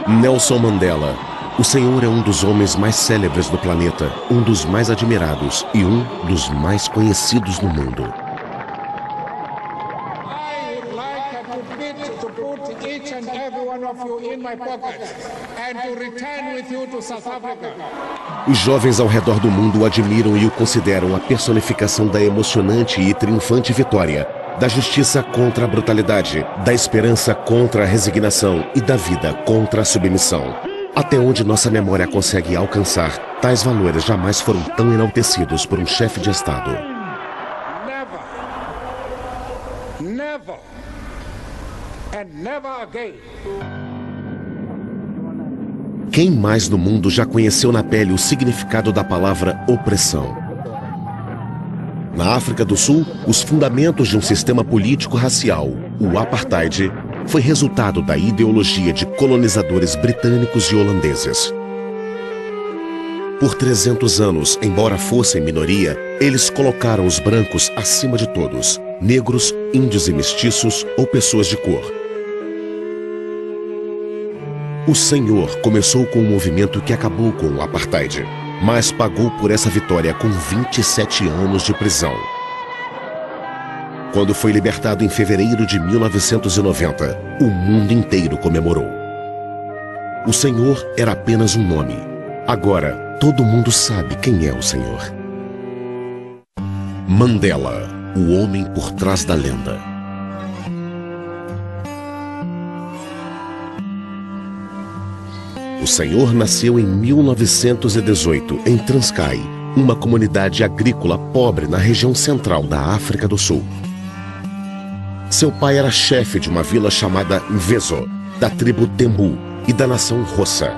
Nelson Mandela. O senhor é um dos homens mais célebres do planeta, um dos mais admirados e um dos mais conhecidos no mundo. Os jovens ao redor do mundo o admiram e o consideram a personificação da emocionante e triunfante vitória, da justiça contra a brutalidade, da esperança contra a resignação e da vida contra a submissão. Até onde nossa memória consegue alcançar, tais valores jamais foram tão enaltecidos por um chefe de Estado. Never and never again. Quem mais no mundo já conheceu na pele o significado da palavra opressão? Na África do Sul, os fundamentos de um sistema político racial, o apartheid, foi resultado da ideologia de colonizadores britânicos e holandeses. Por 300 anos, embora fossem minoria, eles colocaram os brancos acima de todos, negros, índios e mestiços ou pessoas de cor. O Senhor começou com um movimento que acabou com o apartheid, mas pagou por essa vitória com 27 anos de prisão. Quando foi libertado em fevereiro de 1990, o mundo inteiro comemorou. O Senhor era apenas um nome. Agora, todo mundo sabe quem é o Senhor. Mandela, o homem por trás da lenda. O Senhor nasceu em 1918 em Transkei, uma comunidade agrícola pobre na região central da África do Sul. Seu pai era chefe de uma vila chamada Mvezo, da tribo Tembu e da nação Xhosa.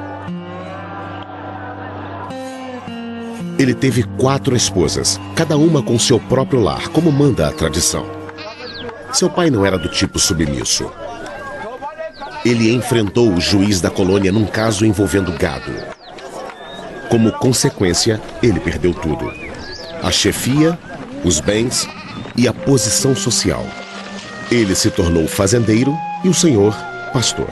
Ele teve 4 esposas, cada uma com seu próprio lar, como manda a tradição. Seu pai não era do tipo submisso. Ele enfrentou o juiz da colônia num caso envolvendo gado. Como consequência, ele perdeu tudo: a chefia, os bens e a posição social. Ele se tornou fazendeiro e o Senhor, pastor.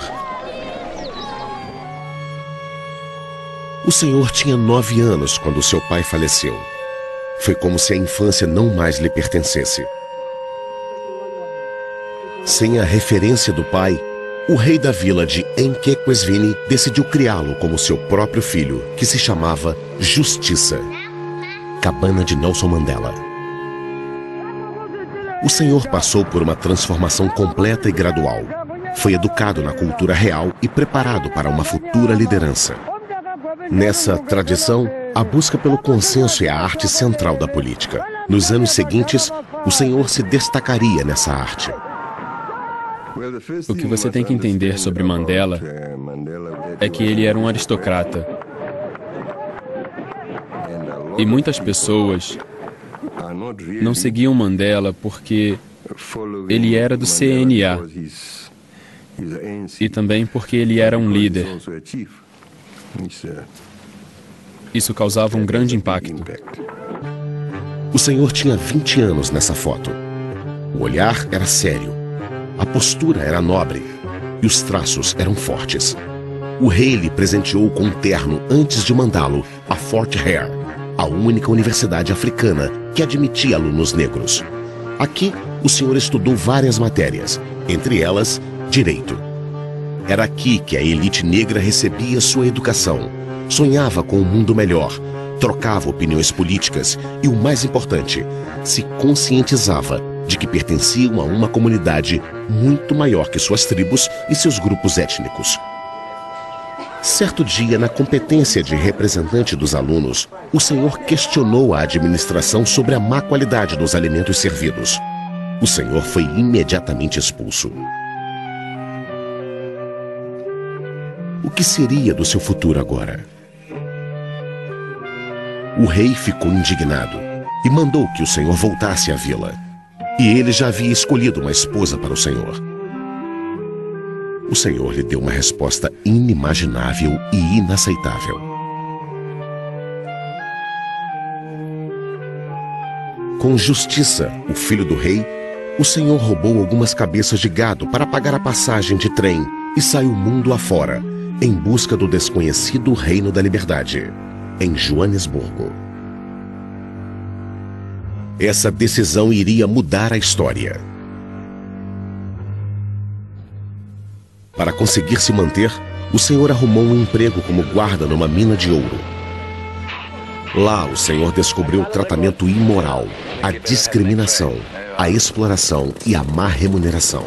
O Senhor tinha 9 anos quando seu pai faleceu. Foi como se a infância não mais lhe pertencesse. Sem a referência do pai, o rei da vila de Enkekwesvini decidiu criá-lo como seu próprio filho, que se chamava Justiça. Cabana de Nelson Mandela. O Senhor passou por uma transformação completa e gradual. Foi educado na cultura real e preparado para uma futura liderança. Nessa tradição, a busca pelo consenso é a arte central da política. Nos anos seguintes, o Senhor se destacaria nessa arte. O que você tem que entender sobre Mandela é que ele era um aristocrata. E muitas pessoas não seguiam Mandela porque ele era do CNA e também porque ele era um líder. Isso causava um grande impacto. O Senhor tinha 20 anos nessa foto. O olhar era sério, a postura era nobre e os traços eram fortes. O rei lhe presenteou com um terno antes de mandá-lo a Fort Hare, a única universidade africana que admitia alunos negros. Aqui, o senhor estudou várias matérias, entre elas, direito. Era aqui que a elite negra recebia sua educação, sonhava com um mundo melhor, trocava opiniões políticas e, o mais importante, se conscientizava de que pertenciam a uma comunidade muito maior que suas tribos e seus grupos étnicos. Certo dia, na competência de representante dos alunos, o senhor questionou a administração sobre a má qualidade dos alimentos servidos. O senhor foi imediatamente expulso. O que seria do seu futuro agora? O rei ficou indignado e mandou que o senhor voltasse à vila. E ele já havia escolhido uma esposa para o senhor. O senhor lhe deu uma resposta inimaginável e inaceitável. com justiça, o filho do rei, o Senhor roubou algumas cabeças de gado para pagar a passagem de trem e saiu mundo afora, em busca do desconhecido reino da liberdade, em Joanesburgo. Essa decisão iria mudar a história. Para conseguir se manter, o Senhor arrumou um emprego como guarda numa mina de ouro. Lá, o Senhor descobriu o tratamento imoral, a discriminação, a exploração e a má remuneração.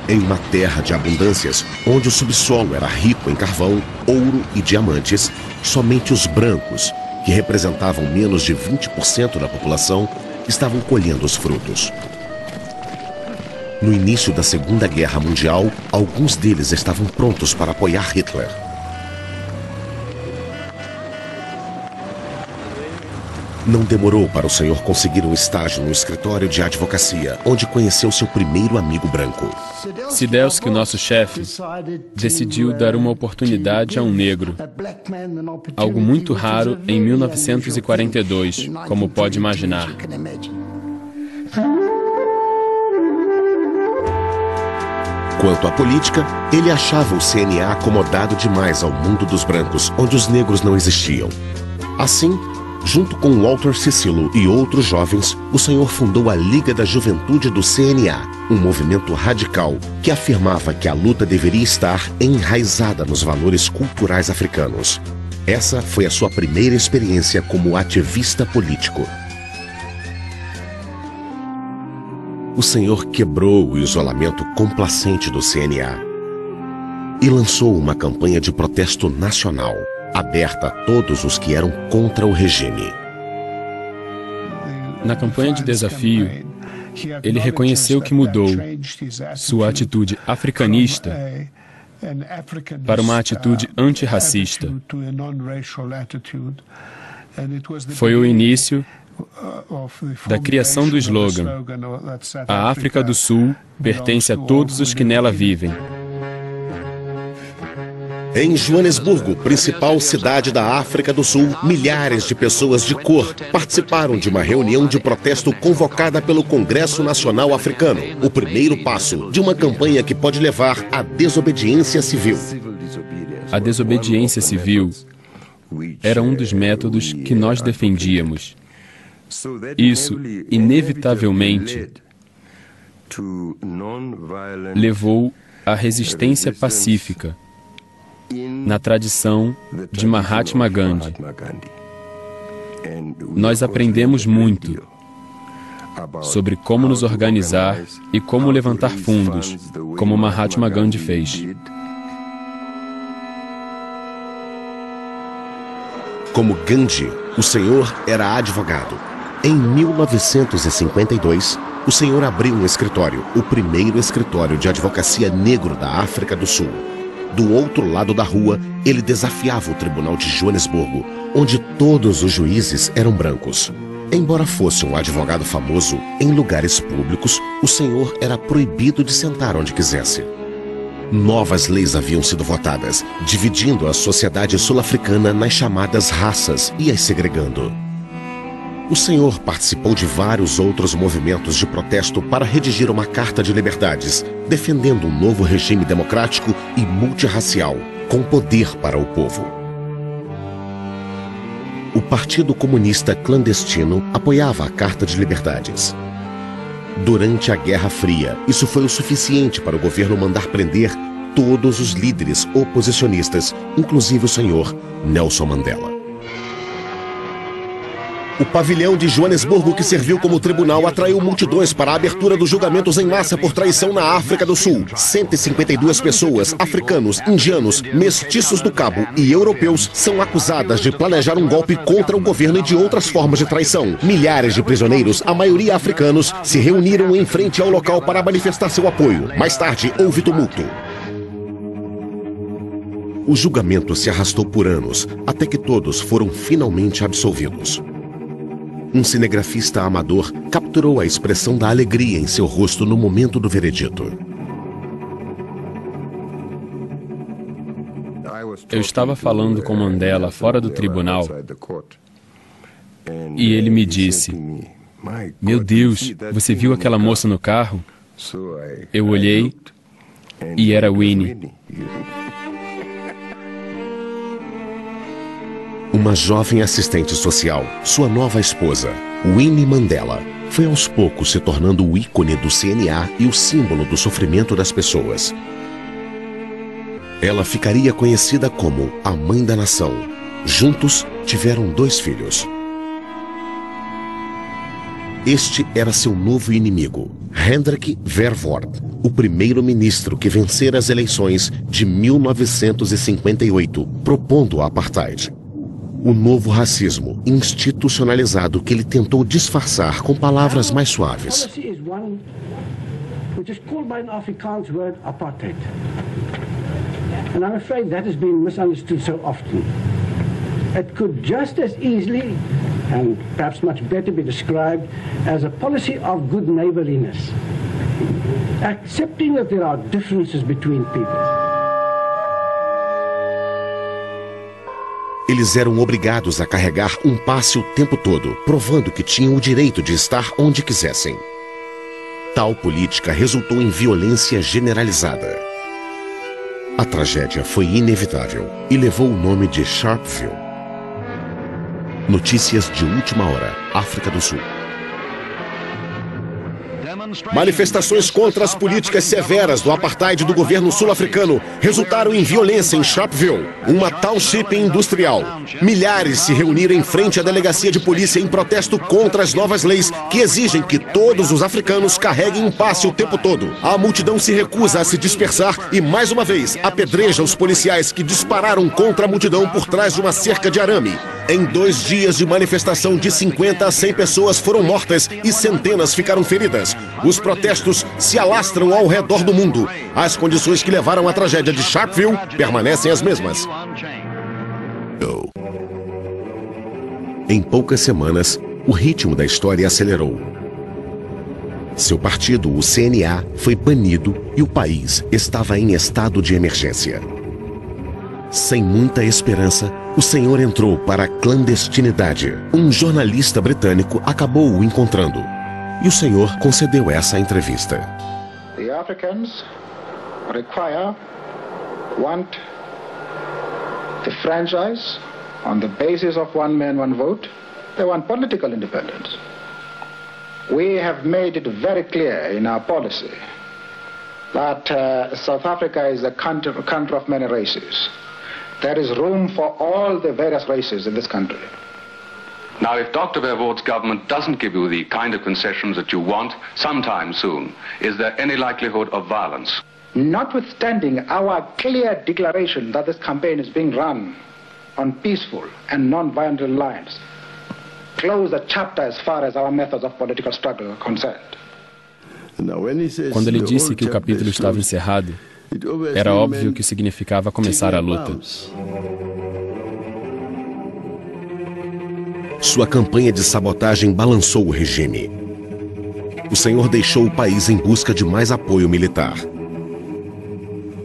Em uma terra de abundâncias, onde o subsolo era rico em carvão, ouro e diamantes, somente os brancos, que representavam menos de 20% da população, estavam colhendo os frutos. No início da Segunda Guerra Mundial, alguns deles estavam prontos para apoiar Hitler. Não demorou para o Senhor conseguir um estágio no escritório de advocacia, onde conheceu seu primeiro amigo branco. Sidelski, o nosso chefe, decidiu dar uma oportunidade a um negro. Algo muito raro em 1942, como pode imaginar. Quanto à política, ele achava o CNA acomodado demais ao mundo dos brancos, onde os negros não existiam. Assim, junto com Walter Cicillo e outros jovens, o Senhor fundou a Liga da Juventude do CNA, um movimento radical que afirmava que a luta deveria estar enraizada nos valores culturais africanos. Essa foi a sua primeira experiência como ativista político. O Senhor quebrou o isolamento complacente do CNA e lançou uma campanha de protesto nacional, aberta a todos os que eram contra o regime. Na campanha de desafio, ele reconheceu que mudou sua atitude africanista para uma atitude antirracista. Foi o início da criação do slogan: "A África do Sul pertence a todos os que nela vivem". Em Joanesburgo, principal cidade da África do Sul, milhares de pessoas de cor participaram de uma reunião de protesto convocada pelo Congresso Nacional Africano, o primeiro passo de uma campanha que pode levar à desobediência civil. A desobediência civil era um dos métodos que nós defendíamos. Isso, inevitavelmente, levou à resistência pacífica, na tradição de Mahatma Gandhi. Nós aprendemos muito sobre como nos organizar e como levantar fundos, como Mahatma Gandhi fez. Como Gandhi, o Senhor era advogado. Em 1952, o Senhor abriu um escritório, o primeiro escritório de advocacia negro da África do Sul. Do outro lado da rua, ele desafiava o Tribunal de Joanesburgo, onde todos os juízes eram brancos. Embora fosse um advogado famoso, em lugares públicos, o Senhor era proibido de sentar onde quisesse. Novas leis haviam sido votadas, dividindo a sociedade sul-africana nas chamadas raças e as segregando. O Senhor participou de vários outros movimentos de protesto para redigir uma Carta de Liberdades, defendendo um novo regime democrático e multirracial, com poder para o povo. O Partido Comunista Clandestino apoiava a Carta de Liberdades. Durante a Guerra Fria, isso foi o suficiente para o governo mandar prender todos os líderes oposicionistas, inclusive o senhor Nelson Mandela. O pavilhão de Joanesburgo, que serviu como tribunal, atraiu multidões para a abertura dos julgamentos em massa por traição na África do Sul. 152 pessoas, africanos, indianos, mestiços do Cabo e europeus, são acusadas de planejar um golpe contra o governo e de outras formas de traição. Milhares de prisioneiros, a maioria africanos, se reuniram em frente ao local para manifestar seu apoio. Mais tarde, houve tumulto. O julgamento se arrastou por anos, até que todos foram finalmente absolvidos. Um cinegrafista amador capturou a expressão da alegria em seu rosto no momento do veredito. Eu estava falando com Mandela fora do tribunal E ele me disse: "Meu Deus, você viu aquela moça no carro?" Eu olhei e era Winnie. Uma jovem assistente social, sua nova esposa, Winnie Mandela, foi aos poucos se tornando o ícone do CNA e o símbolo do sofrimento das pessoas. Ela ficaria conhecida como a mãe da nação. Juntos, tiveram 2 filhos. Este era seu novo inimigo, Hendrik Verwoerd, o primeiro-ministro que vencera as eleições de 1958, propondo o apartheid. O novo racismo institucionalizado que ele tentou disfarçar com palavras mais suaves. And I'm afraid that has been misunderstood so often. It could just as easily, and perhaps much better, be described as a policy of good neighborliness, accepting that there are differences between people. Eles eram obrigados a carregar um passe o tempo todo, provando que tinham o direito de estar onde quisessem. Tal política resultou em violência generalizada. A tragédia foi inevitável e levou o nome de Sharpeville. Notícias de última hora, África do Sul. Manifestações contra as políticas severas do apartheid do governo sul-africano resultaram em violência em Sharpeville, uma township industrial. Milhares se reuniram em frente à delegacia de polícia em protesto contra as novas leis que exigem que todos os africanos carreguem um passe o tempo todo. A multidão se recusa a se dispersar e, mais uma vez, apedreja os policiais que dispararam contra a multidão por trás de uma cerca de arame. Em 2 dias de manifestação, de 50 a 100 pessoas foram mortas e centenas ficaram feridas. Os protestos se alastram ao redor do mundo. As condições que levaram à tragédia de Sharpeville permanecem as mesmas. Em poucas semanas, o ritmo da história acelerou. Seu partido, o CNA, foi banido e o país estava em estado de emergência. Sem muita esperança, o senhor entrou para a clandestinidade. Um jornalista britânico acabou o encontrando. E o senhor concedeu essa entrevista. The Africans want the franchise on the basis of one man, one vote. They want political independence. We have made it very clear in our policy that South Africa is a country of many races. There is room for all the various races in this country. Now, if Dr. Verwoerd's government doesn't give you the kind of concessions that you want sometime soon, is there any likelihood of violence? Notwithstanding our clear declaration that this campaign is being run on peaceful and non-violent lines, close the chapter as far as our methods of political struggle are concerned. Quando ele disse que o capítulo estava encerrado, era óbvio que significava começar a luta. Sua campanha de sabotagem balançou o regime. O senhor deixou o país em busca de mais apoio militar.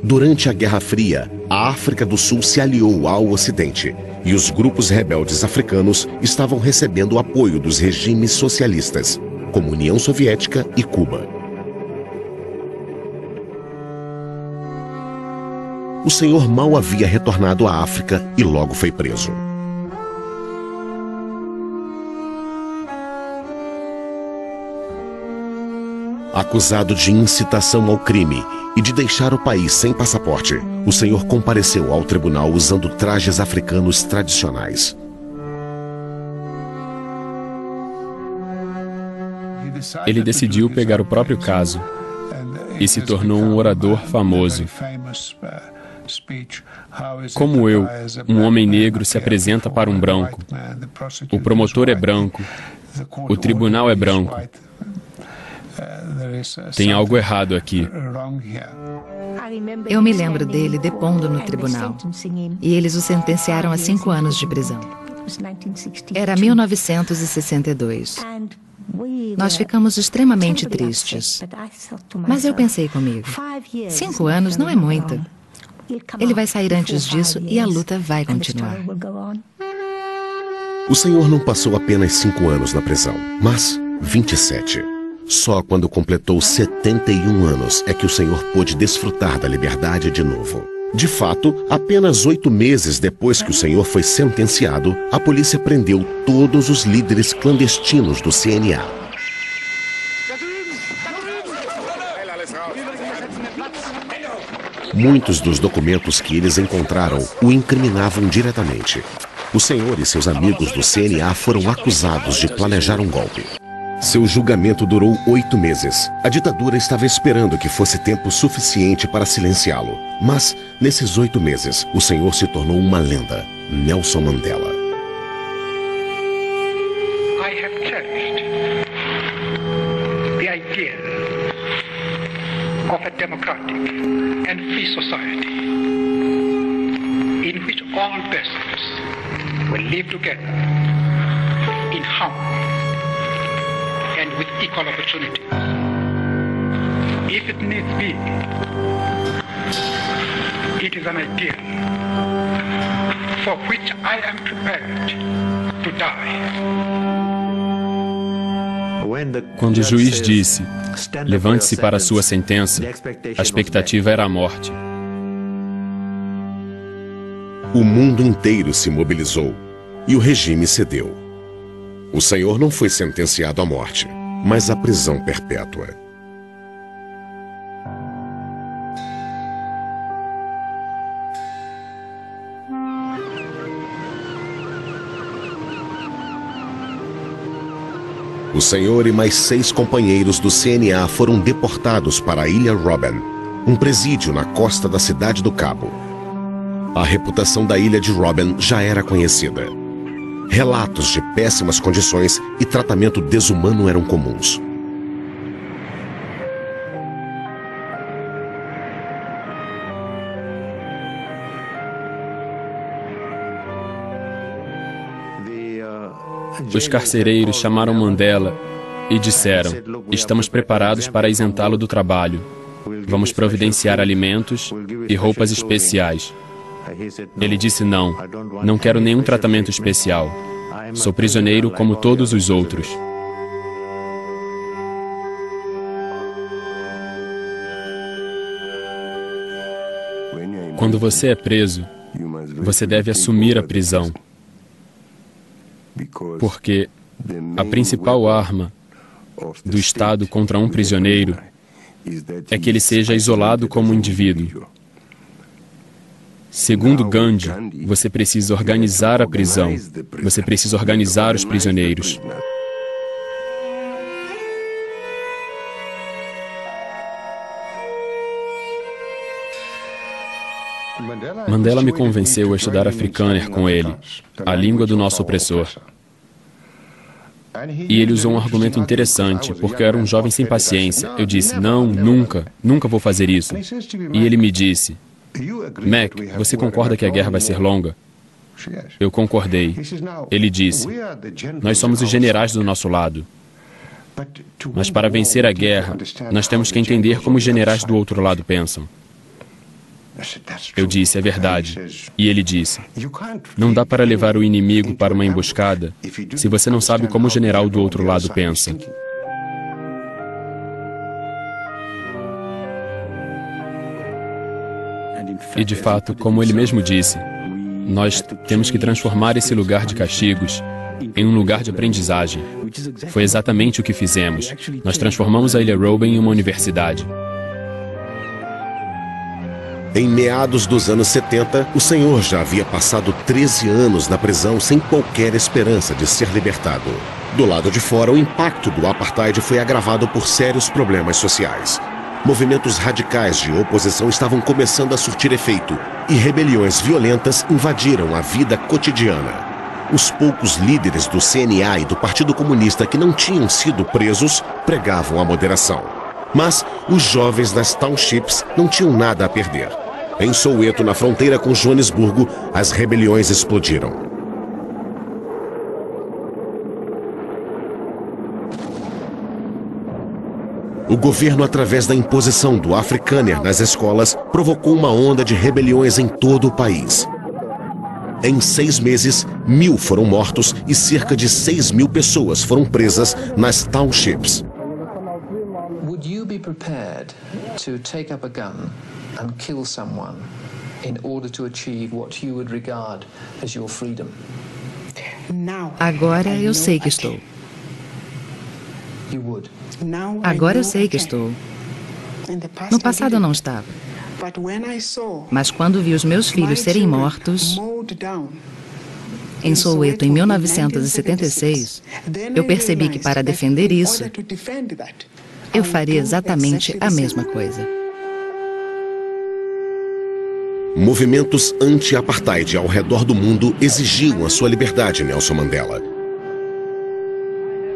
Durante a Guerra Fria, a África do Sul se aliou ao Ocidente e os grupos rebeldes africanos estavam recebendo o apoio dos regimes socialistas, como União Soviética e Cuba. O senhor mal havia retornado à África e logo foi preso. Acusado de incitação ao crime e de deixar o país sem passaporte, o senhor compareceu ao tribunal usando trajes africanos tradicionais. Ele decidiu pegar o próprio caso e se tornou um orador famoso. Como eu, um homem negro se apresenta para um branco. O promotor é branco. O tribunal é branco. Tem algo errado aqui. Eu me lembro dele depondo no tribunal. E eles o sentenciaram a 5 anos de prisão. Era 1962. Nós ficamos extremamente tristes. Mas eu pensei comigo, 5 anos não é muito. Ele vai sair antes disso e a luta vai continuar. O Senhor não passou apenas 5 anos na prisão, mas 27. Só quando completou 71 anos é que o Senhor pôde desfrutar da liberdade de novo. De fato, apenas 8 meses depois que o Senhor foi sentenciado, a polícia prendeu todos os líderes clandestinos do CNA. Muitos dos documentos que eles encontraram o incriminavam diretamente. O Senhor e seus amigos do CNA foram acusados de planejar um golpe. Seu julgamento durou 8 meses. A ditadura estava esperando que fosse tempo suficiente para silenciá-lo. Mas, nesses 8 meses, o Senhor se tornou uma lenda. Nelson Mandela. I have cherished the idea of a democratic and free society in which all persons will live together in harmony and with equal opportunity. If it needs be, it is an ideal for which I am prepared to die. Quando o juiz disse, levante-se para a sua sentença, a expectativa era a morte. O mundo inteiro se mobilizou e o regime cedeu. O Senhor não foi sentenciado à morte, mas à prisão perpétua. O Senhor e mais 6 companheiros do CNA foram deportados para a Ilha Robben, um presídio na costa da cidade do Cabo. A reputação da ilha de Robben já era conhecida. Relatos de péssimas condições e tratamento desumano eram comuns. Os carcereiros chamaram Mandela e disseram, estamos preparados para isentá-lo do trabalho. Vamos providenciar alimentos e roupas especiais. Ele disse não, não quero nenhum tratamento especial. Sou prisioneiro como todos os outros. Quando você é preso, você deve assumir a prisão. Porque a principal arma do Estado contra um prisioneiro é que ele seja isolado como indivíduo. Segundo Gandhi, você precisa organizar a prisão. Você precisa organizar os prisioneiros. Mandela me convenceu a estudar Afrikaner com ele, a língua do nosso opressor. E ele usou um argumento interessante, porque eu era um jovem sem paciência. Eu disse, não, nunca, nunca vou fazer isso. E ele me disse, Mac, você concorda que a guerra vai ser longa? Eu concordei. Ele disse, nós somos os generais do nosso lado. Mas para vencer a guerra, nós temos que entender como os generais do outro lado pensam. Eu disse, é verdade. E ele disse, não dá para levar o inimigo para uma emboscada se você não sabe como o general do outro lado pensa. E de fato, como ele mesmo disse, nós temos que transformar esse lugar de castigos em um lugar de aprendizagem. Foi exatamente o que fizemos. Nós transformamos a Ilha Robben em uma universidade. Em meados dos anos 70, o Senhor já havia passado 13 anos na prisão sem qualquer esperança de ser libertado. Do lado de fora, o impacto do apartheid foi agravado por sérios problemas sociais. Movimentos radicais de oposição estavam começando a surtir efeito e rebeliões violentas invadiram a vida cotidiana. Os poucos líderes do CNA e do Partido Comunista que não tinham sido presos pregavam a moderação. Mas os jovens das townships não tinham nada a perder. Em Soweto, na fronteira com Joanesburgo, as rebeliões explodiram. O governo, através da imposição do Afrikaner nas escolas, provocou uma onda de rebeliões em todo o país. Em 6 meses, 1.000 foram mortos e cerca de 6.000 pessoas foram presas nas townships. Would you be prepared to take up a gun and kill someone in order to achieve what you would regard as your freedom? Agora eu sei que estou. You would. Agora eu sei que estou. No passado eu não estava. Mas quando vi os meus filhos serem mortos em Soweto em 1976, eu percebi que para defender isso, eu faria exatamente a mesma coisa. Movimentos anti-apartheid ao redor do mundo exigiam a sua liberdade, Nelson Mandela.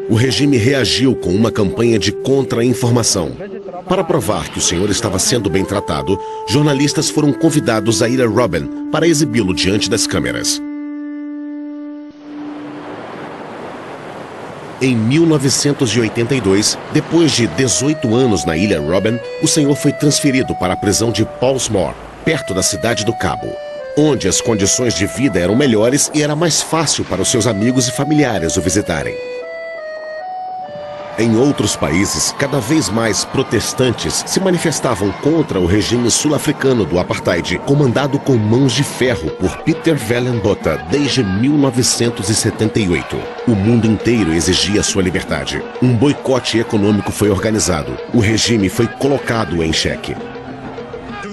O regime reagiu com uma campanha de contra-informação. Para provar que o senhor estava sendo bem tratado, jornalistas foram convidados a ir a Robben para exibi-lo diante das câmeras. Em 1982, depois de 18 anos na ilha Robben, o senhor foi transferido para a prisão de Pollsmoor, perto da cidade do Cabo, onde as condições de vida eram melhores e era mais fácil para os seus amigos e familiares o visitarem. Em outros países, cada vez mais protestantes se manifestavam contra o regime sul-africano do apartheid, comandado com mãos de ferro por Peter Vellenbotha desde 1978. O mundo inteiro exigia sua liberdade. Um boicote econômico foi organizado. O regime foi colocado em xeque.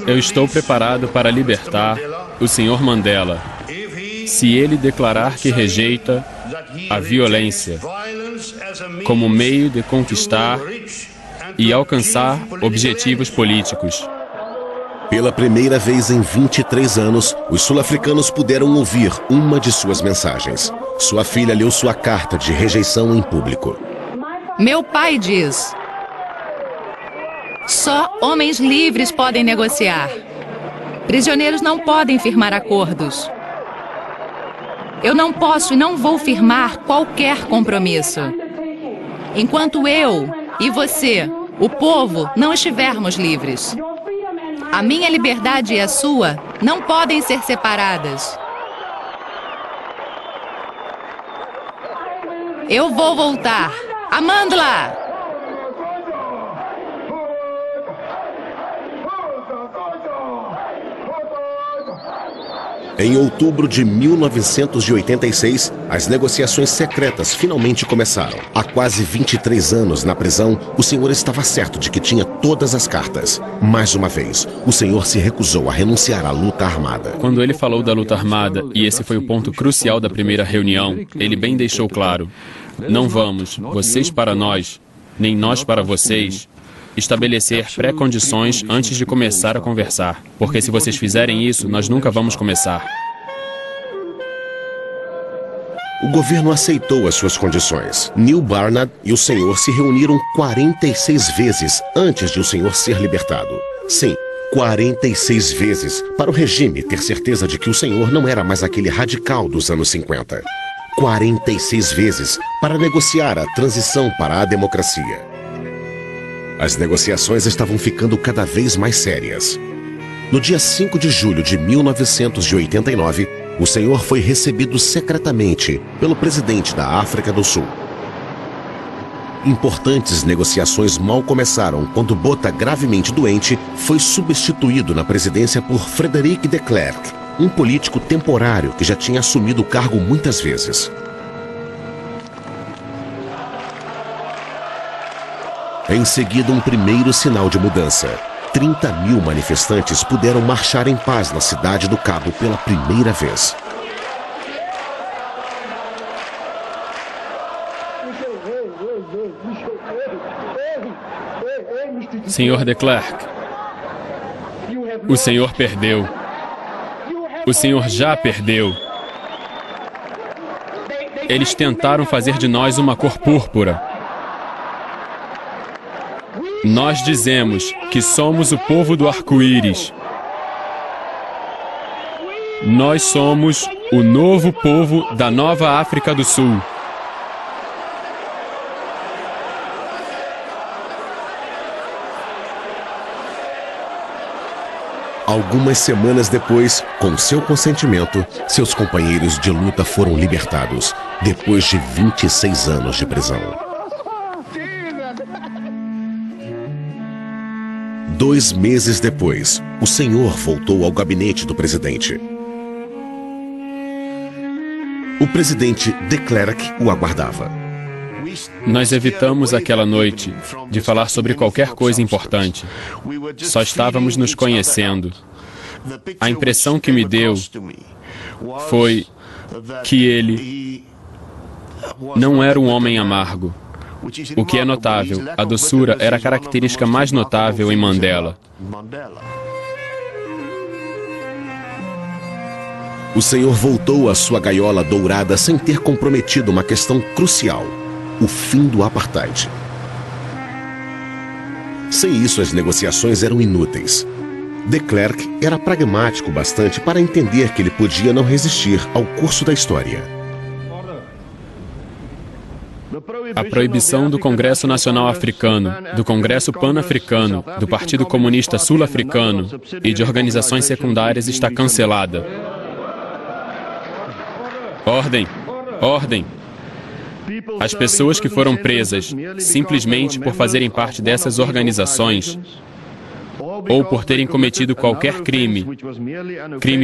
Eu estou preparado para libertar o Sr. Mandela, se ele declarar que rejeita a violência como meio de conquistar e alcançar objetivos políticos. Pela primeira vez em 23 anos, os sul-africanos puderam ouvir uma de suas mensagens. Sua filha leu sua carta de rejeição em público. Meu pai diz: só homens livres podem negociar. Prisioneiros não podem firmar acordos. Eu não posso e não vou firmar qualquer compromisso enquanto eu e você, o povo, não estivermos livres. A minha liberdade e a sua não podem ser separadas. Eu vou voltar. Amandla! Em outubro de 1986, as negociações secretas finalmente começaram. Há quase 23 anos na prisão, o senhor estava certo de que tinha todas as cartas. Mais uma vez, o senhor se recusou a renunciar à luta armada. Quando ele falou da luta armada, e esse foi o ponto crucial da primeira reunião, ele bem deixou claro: não vamos, vocês para nós, nem nós para vocês, estabelecer pré-condições antes de começar a conversar. Porque se vocês fizerem isso, nós nunca vamos começar. O governo aceitou as suas condições. Neil Barnard e o senhor se reuniram 46 vezes antes de o senhor ser libertado. Sim, 46 vezes, para o regime ter certeza de que o senhor não era mais aquele radical dos anos 50. 46 vezes para negociar a transição para a democracia. As negociações estavam ficando cada vez mais sérias. No dia 5 de julho de 1989, o senhor foi recebido secretamente pelo presidente da África do Sul. Importantes negociações mal começaram quando Botha, gravemente doente, foi substituído na presidência por Frederic de Klerk, um político temporário que já tinha assumido o cargo muitas vezes. Em seguida, um primeiro sinal de mudança. 30.000 manifestantes puderam marchar em paz na cidade do Cabo pela primeira vez. Senhor de Klerk, o senhor perdeu. O senhor já perdeu. Eles tentaram fazer de nós uma cor púrpura. Nós dizemos que somos o povo do arco-íris. Nós somos o novo povo da nova África do Sul. Algumas semanas depois, com seu consentimento, seus companheiros de luta foram libertados, depois de 26 anos de prisão. 2 meses depois, o senhor voltou ao gabinete do presidente. O presidente de Klerk o aguardava. Nós evitamos aquela noite de falar sobre qualquer coisa importante. Só estávamos nos conhecendo. A impressão que me deu foi que ele não era um homem amargo. O que é notável, a doçura era a característica mais notável em Mandela. O senhor voltou à sua gaiola dourada sem ter comprometido uma questão crucial: o fim do apartheid. Sem isso, as negociações eram inúteis. De Klerk era pragmático bastante para entender que ele podia não resistir ao curso da história. A proibição do Congresso Nacional Africano, do Congresso Pan-Africano, do Partido Comunista Sul-Africano e de organizações secundárias está cancelada. Ordem! Ordem! As pessoas que foram presas simplesmente por fazerem parte dessas organizações ou por terem cometido qualquer crime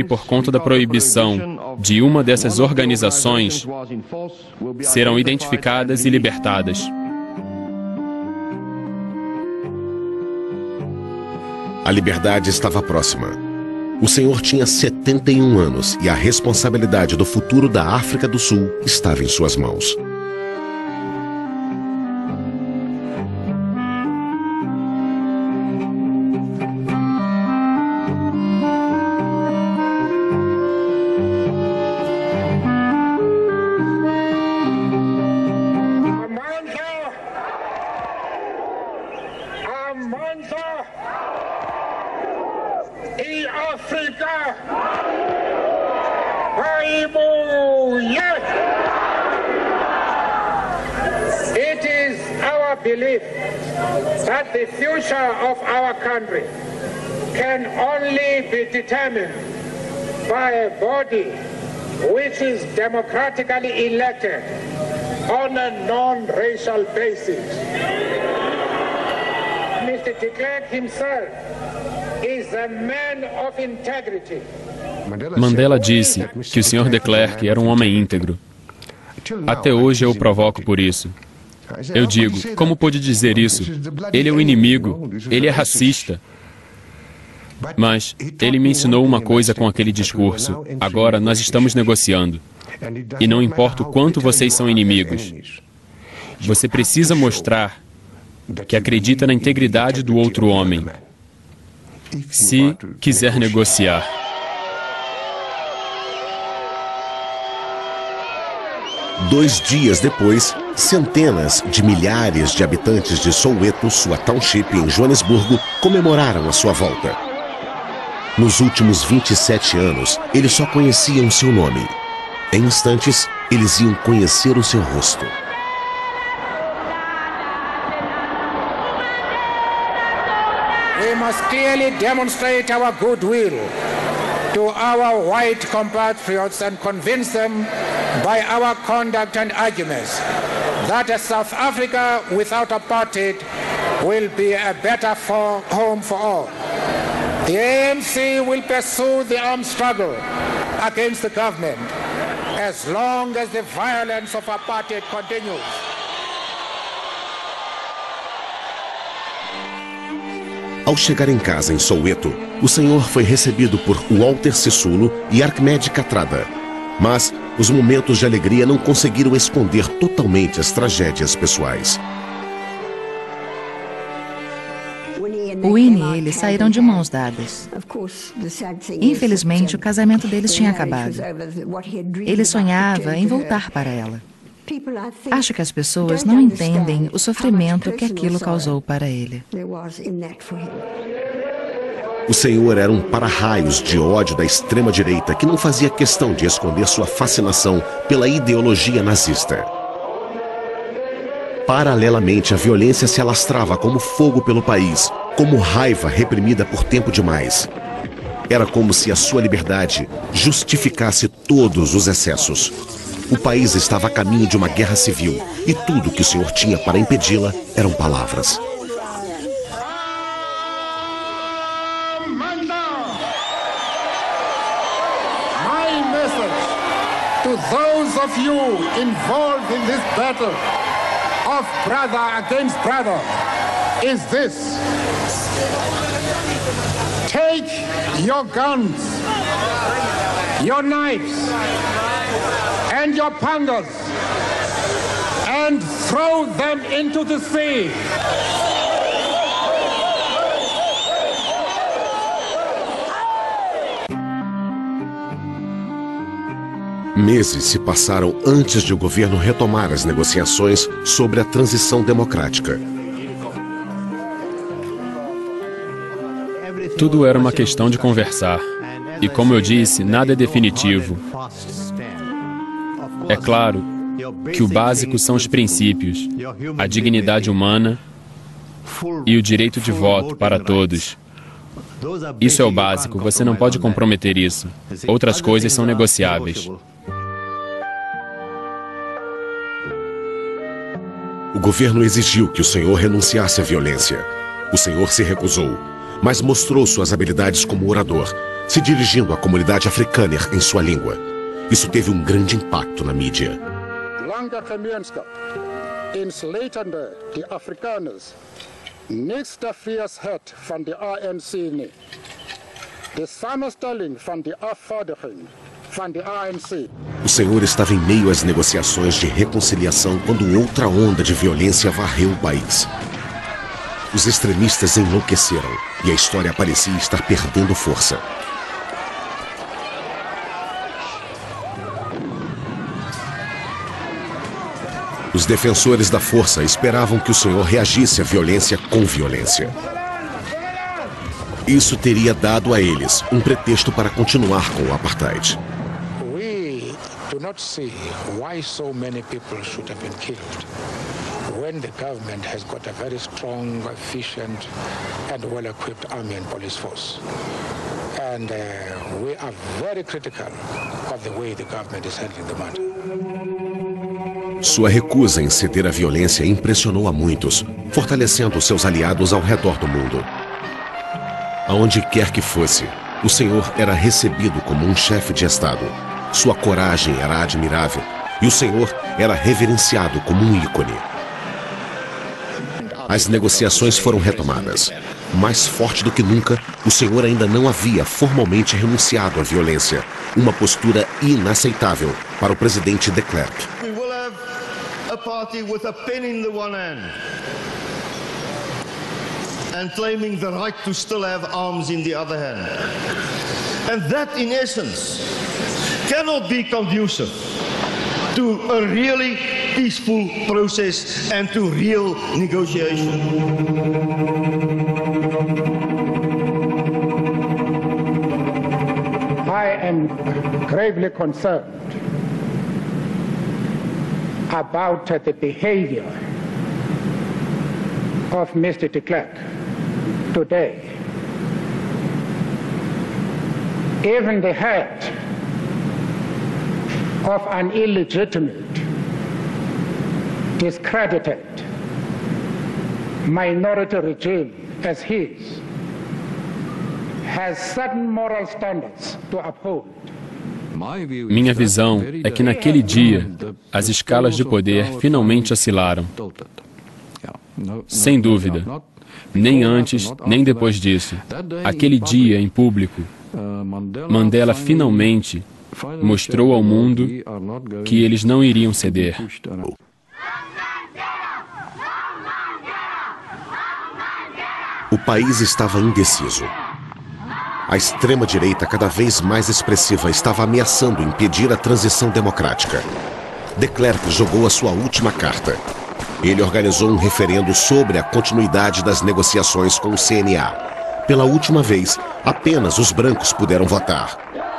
por conta da proibição de uma dessas organizações, serão identificadas e libertadas. A liberdade estava próxima. O senhor tinha 71 anos e a responsabilidade do futuro da África do Sul estava em suas mãos. It is our belief that the future of our country can only be determined by a body which is democratically elected on a non-racial basis. Mr. de Klerk himself is a man of integrity. Mandela disse que o Sr. de Klerk era um homem íntegro. Até hoje eu o provoco por isso. Eu digo, como pôde dizer isso? Ele é o inimigo, ele é racista. Mas ele me ensinou uma coisa com aquele discurso. Agora nós estamos negociando. E não importa o quanto vocês são inimigos. Você precisa mostrar que acredita na integridade do outro homem, se quiser negociar. Dois dias depois, centenas de milhares de habitantes de Soweto, sua township em Joanesburgo, comemoraram a sua volta. Nos últimos 27 anos, eles só conheciam seu nome. Em instantes, eles iam conhecer o seu rosto. We must clearly demonstrate our goodwill to our white compatriots and convince them by our conduct and arguments that a South Africa without apartheid will be a better home for all. The ANC will pursue the armed struggle against the government as long as the violence of apartheid continues. Ao chegar em casa em Soweto, o senhor foi recebido por Walter Sisulu e Archimedes Katrada. Mas os momentos de alegria não conseguiram esconder totalmente as tragédias pessoais. Winnie e ele saíram de mãos dadas. Infelizmente, o casamento deles tinha acabado. Ele sonhava em voltar para ela. Acho que as pessoas não entendem o sofrimento que aquilo causou para ele. O senhor era um para-raios de ódio da extrema-direita que não fazia questão de esconder sua fascinação pela ideologia nazista. Paralelamente, a violência se alastrava como fogo pelo país, como raiva reprimida por tempo demais. Era como se a sua liberdade justificasse todos os excessos. O país estava a caminho de uma guerra civil e tudo que o senhor tinha para impedi-la eram palavras. My message to those of you involved in this battle of brother against brother is this. Take your guns, your knives, and your pangas, and throw them into the sea. Meses se passaram antes de o governo retomar as negociações sobre a transição democrática. Tudo era uma questão de conversar. E como eu disse, nada é definitivo. É claro que o básico são os princípios, a dignidade humana e o direito de voto para todos. Isso é o básico, você não pode comprometer isso. Outras coisas são negociáveis. O governo exigiu que o senhor renunciasse à violência. O senhor se recusou, mas mostrou suas habilidades como orador, se dirigindo à comunidade africana em sua língua. Isso teve um grande impacto na mídia. O senhor estava em meio às negociações de reconciliação quando outra onda de violência varreu o país. Os extremistas enlouqueceram e a história parecia estar perdendo força. Os defensores da força esperavam que o senhor reagisse à violência com violência. Isso teria dado a eles um pretexto para continuar com o apartheid. We do not see why so many people should have been killed when the government has got a very strong, efficient and well-equipped army and police force. And we are very critical of the way the government is handling the matter. Sua recusa em ceder à violência impressionou a muitos, fortalecendo seus aliados ao redor do mundo. Aonde quer que fosse, o senhor era recebido como um chefe de Estado. Sua coragem era admirável e o senhor era reverenciado como um ícone. As negociações foram retomadas. Mais forte do que nunca, o senhor ainda não havia formalmente renunciado à violência, uma postura inaceitável para o presidente de Klerk. We will have a party with a pen in the one hand and claiming the right to still have arms in the other hand. And that, in essence, cannot be conducive to a really peaceful process and to real negotiation. I am gravely concerned about the behavior of Mr. de Klerk today. Even the head of an illegitimate, discredited minority regime as his has certain moral standards to uphold. Minha visão é que naquele dia, as escalas de poder finalmente oscilaram. Sem dúvida. Nem antes, nem depois disso. Aquele dia, em público, Mandela finalmente mostrou ao mundo que eles não iriam ceder. O país estava indeciso. A extrema-direita, cada vez mais expressiva, estava ameaçando impedir a transição democrática. De Klerk jogou a sua última carta. Ele organizou um referendo sobre a continuidade das negociações com o CNA. Pela última vez, apenas os brancos puderam votar.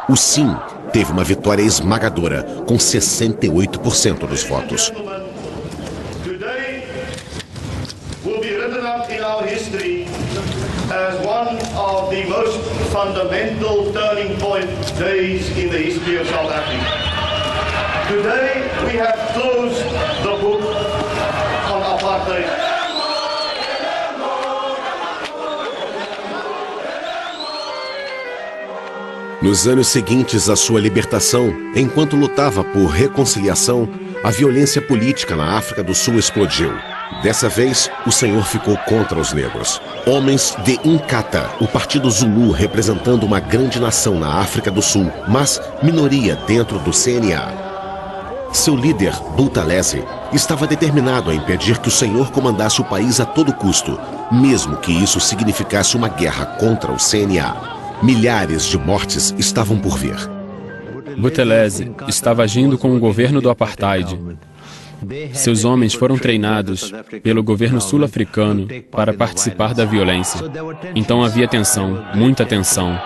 O sim teve uma vitória esmagadora, com 68% dos votos. Today will be written up in our history as one of the most fundamental turning point days in the history of South Africa. Today we have closed the book on apartheid. Nos anos seguintes à sua libertação, enquanto lutava por reconciliação, a violência política na África do Sul explodiu. Dessa vez, o Senhor ficou contra os negros. Homens de Inkatha, o Partido Zulu representando uma grande nação na África do Sul, mas minoria dentro do CNA. Seu líder, Buthelezi, estava determinado a impedir que o Senhor comandasse o país a todo custo, mesmo que isso significasse uma guerra contra o CNA. Milhares de mortes estavam por vir. Buthelezi estava agindo com o governo do apartheid. Seus homens foram treinados pelo governo sul-africano para participar da violência. Então havia tensão, muita tensão.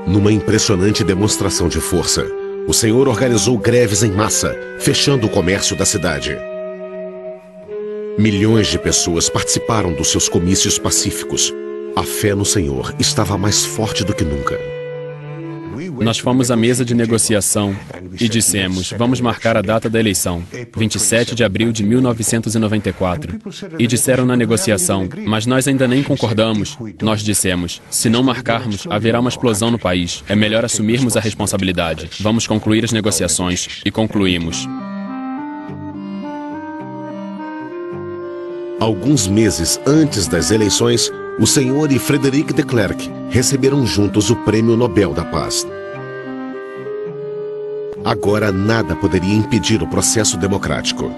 Numa impressionante demonstração de força, o Senhor organizou greves em massa, fechando o comércio da cidade. Milhões de pessoas participaram dos seus comícios pacíficos. A fé no Senhor estava mais forte do que nunca. Nós fomos à mesa de negociação e dissemos, vamos marcar a data da eleição, 27 de abril de 1994. E disseram na negociação, mas nós ainda nem concordamos. Nós dissemos, se não marcarmos, haverá uma explosão no país. É melhor assumirmos a responsabilidade. Vamos concluir as negociações. E concluímos. Alguns meses antes das eleições, o Senhor e Frederic de Klerk receberam juntos o Prêmio Nobel da Paz. Agora nada poderia impedir o processo democrático.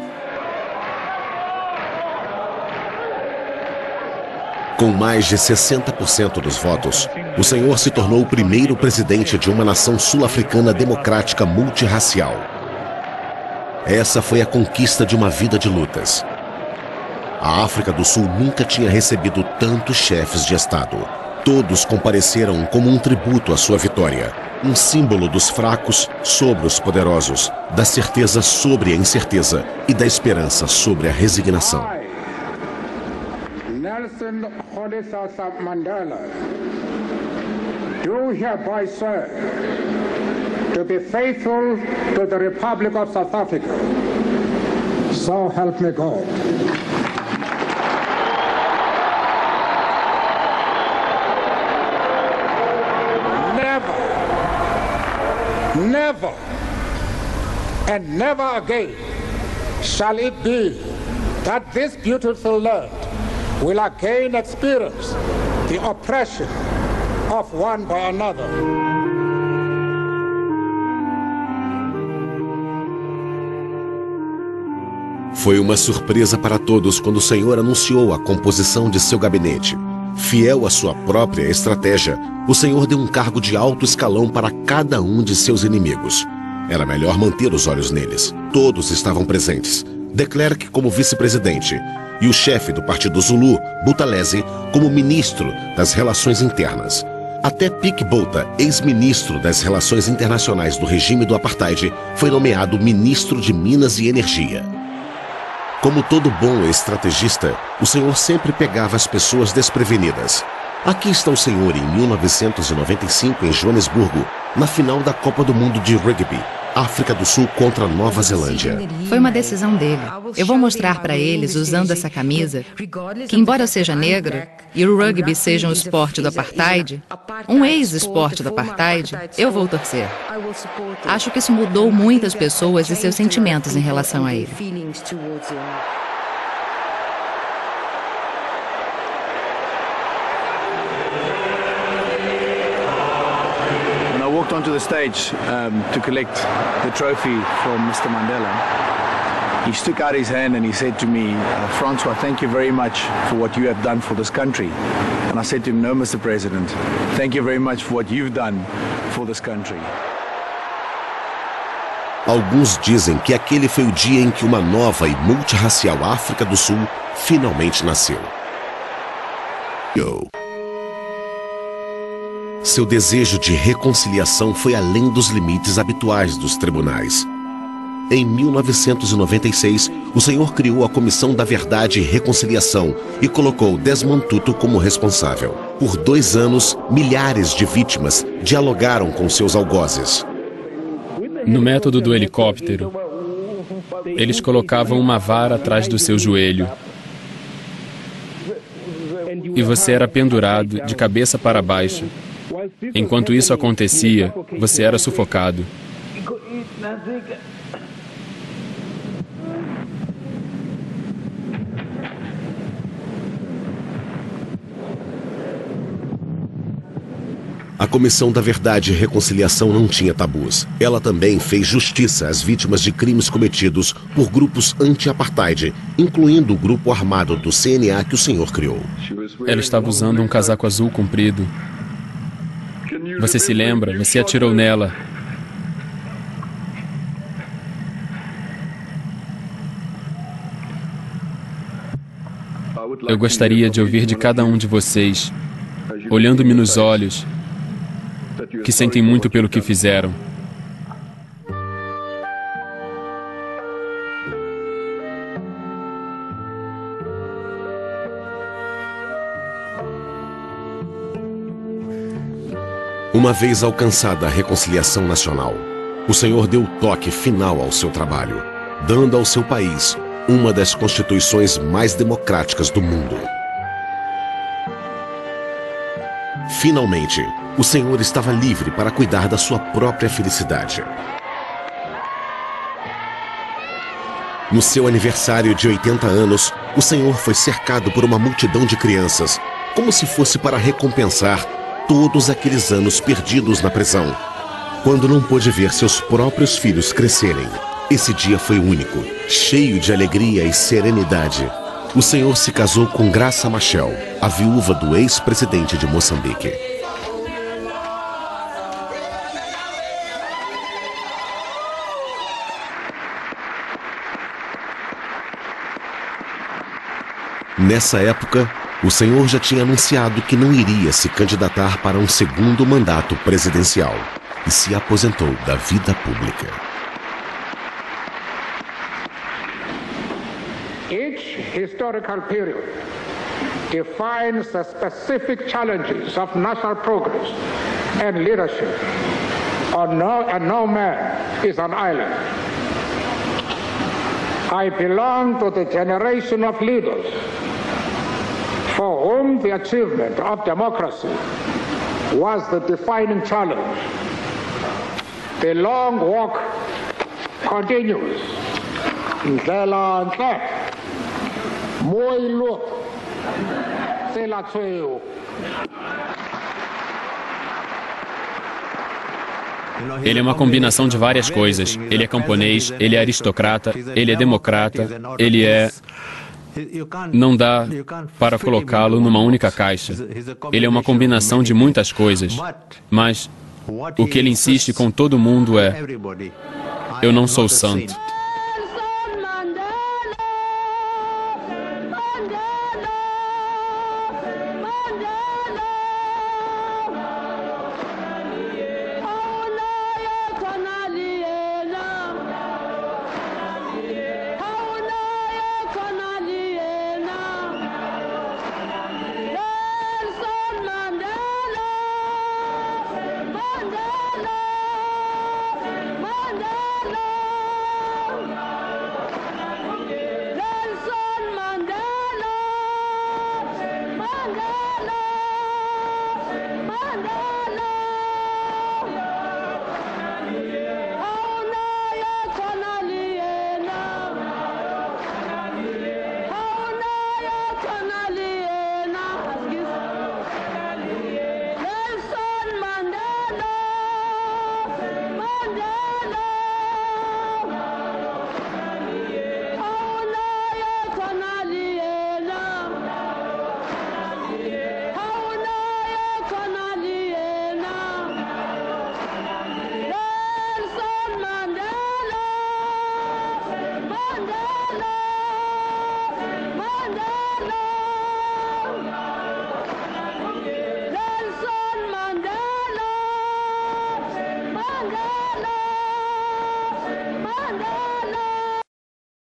Com mais de 60% dos votos, o Senhor se tornou o primeiro presidente de uma nação sul-africana democrática multirracial. Essa foi a conquista de uma vida de lutas. A África do Sul nunca tinha recebido tantos chefes de Estado. Todos compareceram como um tributo à sua vitória. Um símbolo dos fracos sobre os poderosos, da certeza sobre a incerteza e da esperança sobre a resignação. Nelson Rolihlahla Mandela, do hereby swear to be faithful to the Republic of South Africa. So help me God. Never and never again shall it be that this beautiful land will again experience the oppression of one by another. Foi uma surpresa para todos quando o Senhor anunciou a composição de seu gabinete. Fiel à sua própria estratégia, o Senhor deu um cargo de alto escalão para cada um de seus inimigos. Era melhor manter os olhos neles. Todos estavam presentes. De Klerk como vice-presidente e o chefe do Partido Zulu, Buthelezi, como ministro das Relações Internas. Até Pik Botha, ex-ministro das Relações Internacionais do regime do Apartheid, foi nomeado ministro de Minas e Energia. Como todo bom estrategista, o Senhor sempre pegava as pessoas desprevenidas. Aqui está o Senhor em 1995 em Joanesburgo, na final da Copa do Mundo de Rugby, África do Sul contra Nova Zelândia. Foi uma decisão dele. Eu vou mostrar para eles, usando essa camisa, que embora eu seja negro e o rugby seja um esporte do apartheid, um ex-esporte do apartheid, eu vou torcer. Acho que isso mudou muitas pessoas e seus sentimentos em relação a ele. Onto the stage to collect the trophy from Mr. Mandela. He stuck out his hand and he said to me, Francois, thank you very much for what you have done for this country. And I said to him, no, Mr. President, thank you very much for what you've done for this country. Alguns dizem que aquele foi o dia em que uma nova e multirracial África do Sul finalmente nasceu. Seu desejo de reconciliação foi além dos limites habituais dos tribunais. Em 1996, o Senhor criou a Comissão da Verdade e Reconciliação e colocou Desmond Tutu como responsável. Por 2 anos, milhares de vítimas dialogaram com seus algozes. No método do helicóptero, eles colocavam uma vara atrás do seu joelho. E você era pendurado de cabeça para baixo. Enquanto isso acontecia, você era sufocado. A Comissão da Verdade e Reconciliação não tinha tabus. Ela também fez justiça às vítimas de crimes cometidos por grupos anti-apartheid, incluindo o grupo armado do CNA que o senhor criou. Ela estava usando um casaco azul comprido. Você se lembra? Você atirou nela. Eu gostaria de ouvir de cada um de vocês, olhando-me nos olhos, que sentem muito pelo que fizeram. Uma vez alcançada a reconciliação nacional, o Senhor deu o toque final ao seu trabalho, dando ao seu país uma das constituições mais democráticas do mundo. Finalmente, o Senhor estava livre para cuidar da sua própria felicidade. No seu aniversário de 80 anos, o Senhor foi cercado por uma multidão de crianças, como se fosse para recompensar todos aqueles anos perdidos na prisão, quando não pôde ver seus próprios filhos crescerem. Esse dia foi único, cheio de alegria e serenidade. O Senhor se casou com Graça Machel, a viúva do ex-presidente de Moçambique. Nessa época, o Senhor já tinha anunciado que não iria se candidatar para um segundo mandato presidencial e se aposentou da vida pública. Each historical period defines the specific challenges of national progress and leadership, and no man is an island. I belong to the generation of leaders for whom the achievement of democracy was the defining challenge. The long walk continues. Ele é uma combinação de várias coisas. Ele é camponês, ele é aristocrata, ele é democrata, ele é... Não dá para colocá-lo numa única caixa. Ele é uma combinação de muitas coisas. Mas o que ele insiste com todo mundo é: eu não sou santo.